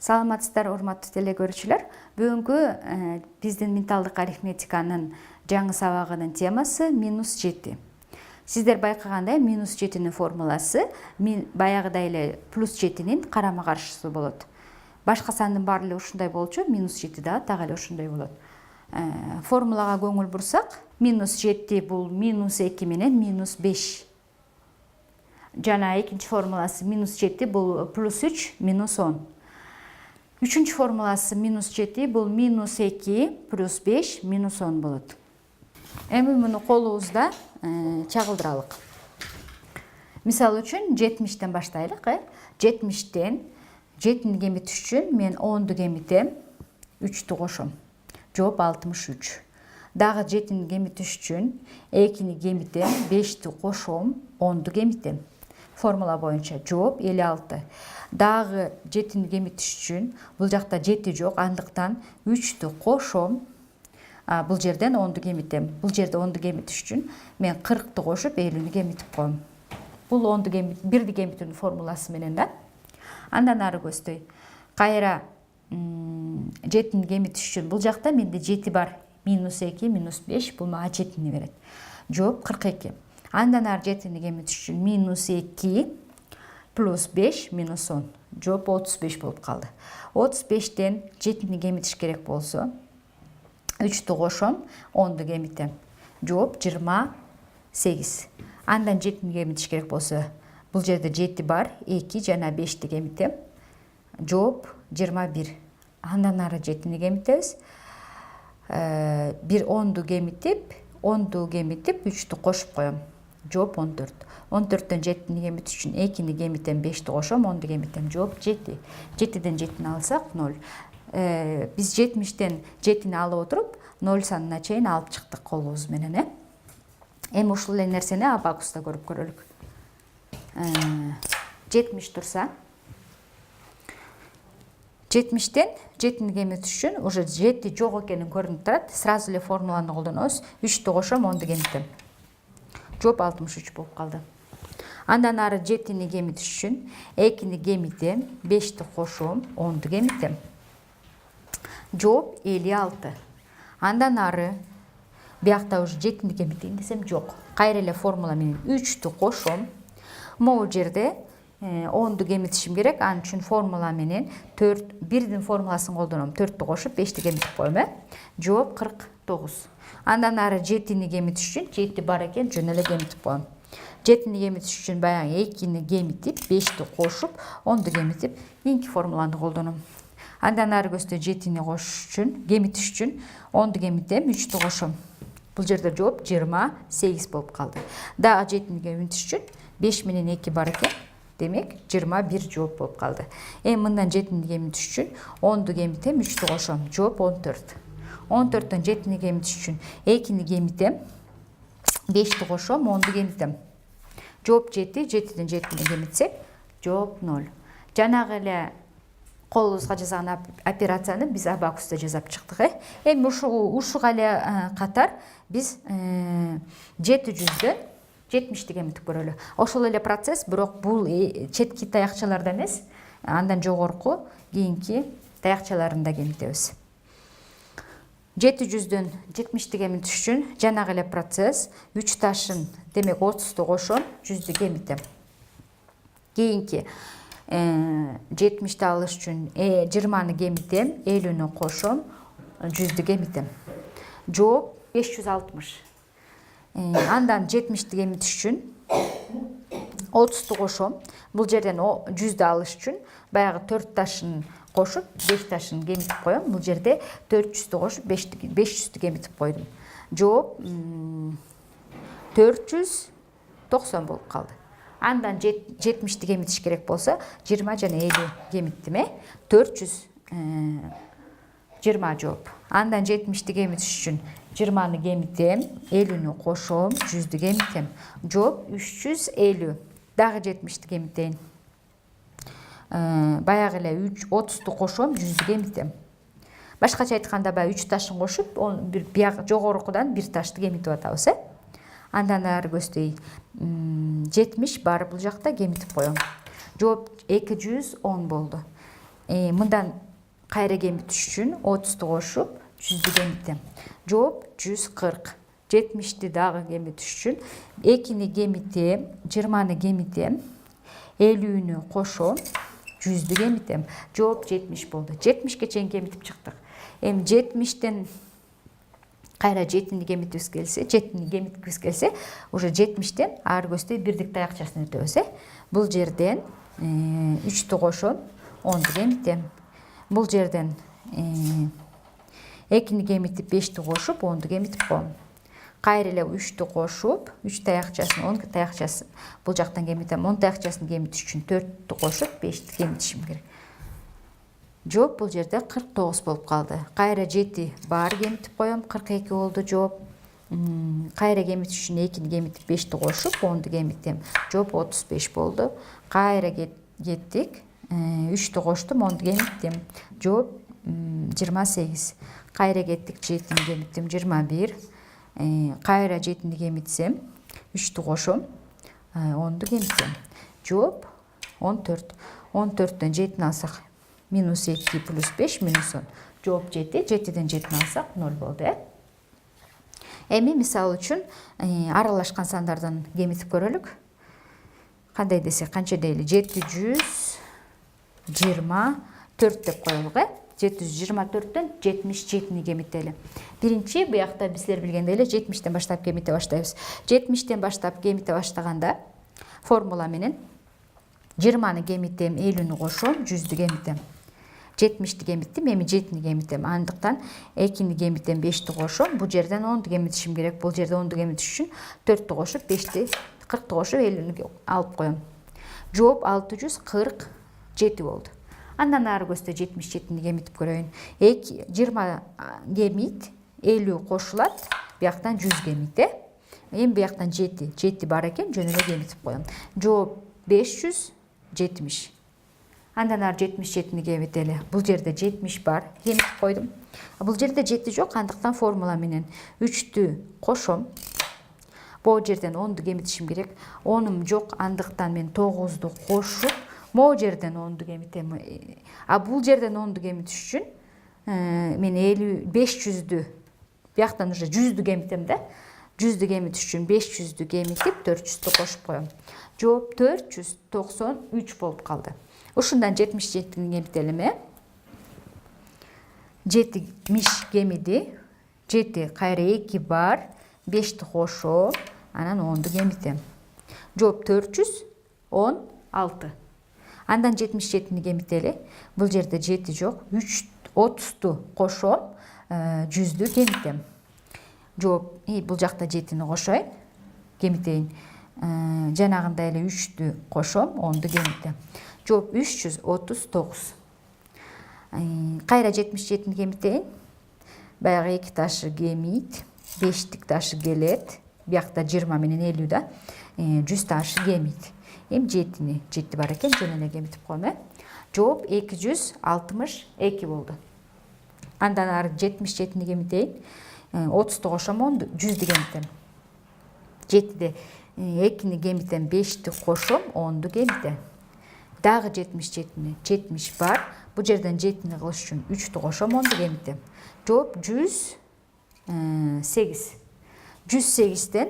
Саламатсыздар, урматтуу теле көрүүчүлөр. Бүгүнкү биздин менталдык арифметиканын жаңы сабагынын темасы -7. Сиздер байкагандай -7нин формуласы баягыдай эле +7нин карама каршысы болот. Башка сандын баары эле ушундай болчу, -7 да так эле ушундай болот. Формулага көңүл бурсак, -7 бул -2 менен -5. Жана экинчи формуласы -7 бул +3 -10. Үчүнчү формуласы -7 бул -2 + 5 -10 болот. Эми муну колубузда чагылдыралык. Мисалы үчүн 70тен баштайлык. 70тен 7-ни кемитиш үчүн мен 10ду кемитем, 3-тү кошом. Жооп 63. Дагы 7-ни кемитиш үчүн 2-ни кемитем, 5-ти кошом, 10ду кемитем. Формула боюнча жооп 56. Дагы 7-ни кемитиш үчүн бул жакта 7 жок, андыктан 3-тү кошом. Бул жерден 10ду кемитем. Бул жерде 10ду кемитиш үчүн мен 40-ты кошуп 50-ни кемитип коем. Бул 1-ди кемитүүнүн формуласы менен да. Андан ары көздөй. Кайра 7-ни кемитиш үчүн бул жакта менде 7 бар. -2, -5 бул мага 7-ни берет. Жооп 42. Андан ары 7-ни кемитиш үчүн -2 + 5 -10. Жооп 35 болуп калды. 35тен 7-ни кемитиш керек болсо, 3-тү кошом, 10ду кемитем. Жооп 28. Андан 7-ни кемитиш керек болсо, бул жерде 7 бар, 2 жана 5-ти кемитем. Жооп 21. Андан ары 7-ни кемитебиз. 10ду кемитип, 3-тү кошуп коем. Жооп 14. 14төн 7-ни кемитиш үчүн 2-ни кемитем, 5-ти кошом, 10ду кемитем. Жооп 7. 7ден 7-ни алсак 0. Биз 70тен 7-ни алып отуруп 0 санына чейин алып чыктык колубуз менен. Эми ушул эле нерсени абакуста көрүп көрөлүк. 70 турса, 70тен 7-ни кемитиш үчүн уже 7 жок экенин көрүнүп турат. Сразу эле формуланы колдонобуз. 3-тү кошом, 10ду кемитем. Жооп 63 болуп калды. Андан ары 7-ни кемитиш үчүн 2-ни кемитем, 5-ти кошом, 10ду кемитем. Жооп 56. Андан ары биякта уже 7-ни кемитейин десем жок. Кайра эле формула менен 3-тү кошом. Могу жерде 10ду кемитишим керек. Анын үчүн формула менен 1-дин формуласын колдоном. 4-тү кошуп 5-ти кемитип коем. Жооп 49. Андан ары 7-ни кемитиш үчүн 7 бар экен, жөн эле кемитип коем. 7-ни кемитиш үчүн баягы 2-ни кемитип, 5-ти кошуп, 10ду кемитип, кийинки формуланы колдоном. Андан ары көздөй 7-ни кемитиш үчүн 10ду кемитем, 3-тү кошом. Бул жерде жооп 28 болуп калды. Дагы 7-ни кемитиш үчүн 5 менен 2 бар экен. Демек 21 жооп болуп калды. Эми мындан 7-ни кемитиш үчүн 10ду кемитем, 3-тү кошом. Жооп 14. 14төн 7-ни кемитиш үчүн 2-ни кемитем, 5-ти кошом, 10ду кемитем. Жооп 7, 7ден 7-ни кемитсек, жооп 0. Жанагы эле колубузга жасаган операцияны биз абакуста жасап чыктык. Эми ушуга эле катар биз 700дөн 70-ти кемитип көрөлү. Ошол эле процесс, бирок бул четки таякчаларда эмес, андан жогорку кийинки таякчаларында кемитебиз. 700дөн 70-ти кемитиш үчүн жанагы эле процесс, 3 ташын, демек 30-ту кошом, 100-дү кемитем. Кийинки 70-ти алыш үчүн 20-ны кемитем, 50-нү кошом, 100-дү кемитем. Жооп 560. Андан 70-ти кемитиш үчүн 30-ту кошом. Бул жерден 100-дү алыш үчүн баягы 4 ташын кошуп, 5 ташын кемитип коем. Бул жерде 400-тү кошуп, 500-тү кемитип койдум. Жооп 490 болуп калды. Андан 70-ти кемитиш керек болсо, 20 жана 50 кемиттим. 420 жооп. Андан 70-ти кемитиш үчүн 20-ны кемитем, 50-нү кошом, 100-дү кемитем. Жооп 350. Дагы 70-ти кемитейин. Баягы эле 30-ту кошом, 100-дү кемитем. Башкача айтканда баягы 3 ташын кошуп, бияк жогорукудан 1 ташты кемитип атабыз. Андан ары көздөй 70 бар бул жакта кемитип коем. Жооп 210 болду. Мындан кайра кемитиш үчүн 30-ту кошуп 100-дү кемитем. Жооп 140. 70-ти дагы кемитиш үчүн 2-ни кемитем, 20-ны кемитем, 50-нү кошом, 100-дү кемитем. Жооп 70 болду. 70-ке чейин кемитип чыктык. Эми 70-тен кайра 7-ни кемиткибиз келсе, уже 70-тен ар көздөй бирдик таякчасын өтөбүз. Бул жерден 3-тү кошом, 10-ду кемитем. Бул жерден 2-ни кемитип 5-ти кошуп, 10-ду кемитип коем. Кайра эле 3-тү кошуп, 3 таякчасын, 10 таякчасын бул жактан кемитем. 10 таякчасын кемитиш үчүн 4-тү кошуп, 5-ти кемитишим керек. Жооп бул жерде 49 болуп калды. Кайра 7 баары кемитип коем, 42 болду жооп. Кайра кемитиш үчүн 2-ни кемитип 5-ти кошуп, 10-ду кемитем. Жооп 35 болду. Кайра кеттик. 3-тү коштум, 10-ду кемиттим. Жооп 28. Кайра кеттик, 7-ни кемиттим, 21. Кайра 7-ни кемитсем, 3-тү кошом, 10-ду кемитем. Жооп 14. 14-төн 7-ни алсак, минус 2 плюс 5 минус 10. Жооп 7. 7-ден 7-ни алсак 0 болду. Эми мисал үчүн аралашкан сандардан кемитип көрөлүк. Кандай десек, канча дейли? 724 деп коелук. 724-төн 77-ни кемители. Биринчи буякта биздер билгендей эле 70-тен баштап кемите баштайбыз. 70-тен баштап кемите баштаганда формула менен 20-ны кемитем, 50-нү кошом, 100-дү кемитем. 70-ти кемиттим, эми 7-ни кемитем. Андыктан 2-ни кемитем, 5-ти кошом. Бул жерден 10-ду кемитишим керек. Бул жерде 10-ду кемитиш үчүн 4-тү кошуп, 5-ти, 40-ты кошуп, 50-ни алып коем. Жооп 647 болду. Андан ары көздө 77-ни кемитип көрөйүн. 20 кемит, 50 кошулат, бияктан 100 кемит. Эми бияктан 7 бар экен, жөн эле кемитип коем. Жооп 570. Андан ары 77-ни кемители. Бул жерде 70 бар, кемитип койдум. Бул жерде 7 жок, андыктан формула менен 3-тү кошом. Бул жерден 10-ду кемитишим керек. 10-ум жок, андыктан мен 9-ду кошуп, могу жерден 10-ду кемитем. Бул жерден 10-ду кемитиш үчүн мен 500-дү, бияктан уже 100-дү кемитем да. 100-дү кемитиш үчүн 500-дү кемитип 400-дү кошуп коем. Жооп 493 болуп калды. Ушундан 77-ни кемителим. 70 кемиди. 7 кайра 2 бар. 5-ти кошом, анан 10-ду кемитем. Жооп 416. Андан 77-ни кемители. Бул жерде 7 жок. 30-ту кошом, 100-дү кемитем. Жооп, бул жакта 7-ни кошоюн, кемитейин. Жанагындай эле 3-тү кошом, 10-ду кемитем. Жооп 339. Кайра 77-ни кемитейин. Баягы 2 ташы кемит, 5-тик ташы келет. Биякта 20 менен 50 да. 100 ташы кемит. Эми 7 бар экен, жөн эле кемитип коем. Жооп 262 болду. Андан ары 77-ни кемитейин. 30-ту кошом, 100-дү кемитем. 7-де 2-ни кемитем, 5-ти кошом, 10-ду кемитем. Дагы 77-ни, 70 бар. Бул жерден 7-ни кылыш үчүн 3-тү кошом, 10-ду кемитем. Жооп 108. 108-ден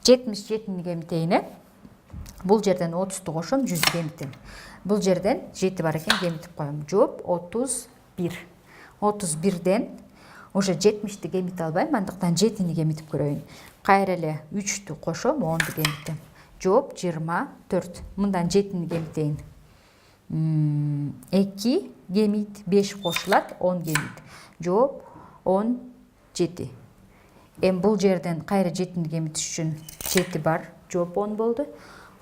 77-ни кемитейин. Бул жерден 30-ту кошом, 100-дү кемитем. Бул жерден 7 бар экен, кемитип коем. Жооп 31. 31-ден уже 70-ти кемите албайм, андыктан 7-ни кемитип көрөйүн. Кайра эле 3-тү кошом, 10-ду кемитем. Жооп 24. Мындан 7-ни кемитейин. 2 кемит, 5 кошулат, 10 кемит. Жооп 17. Эми бул жерден кайра 7-ни кемитиш үчүн 7 бар. Жооп 10 болду.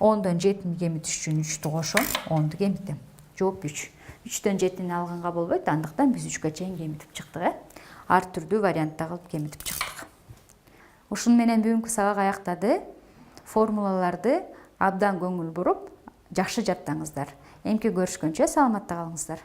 10-дон 7-ни кемитиш үчүн 3-тү кошом, 10-ду кемитем. Жооп 3. 3-төн 7-ни алганга болбойт, андыктан биз 3-кө чейин кемитип чыктык. Ар түрдүү вариантта кылып кемитип чыктык. Ушуну менен бүгүнкү сабак аяктады. Формулаларды абдан көңүл буруп, жакшы жаттаңыздар. Эмки көрүшкөнчө саламатта калыңыздар.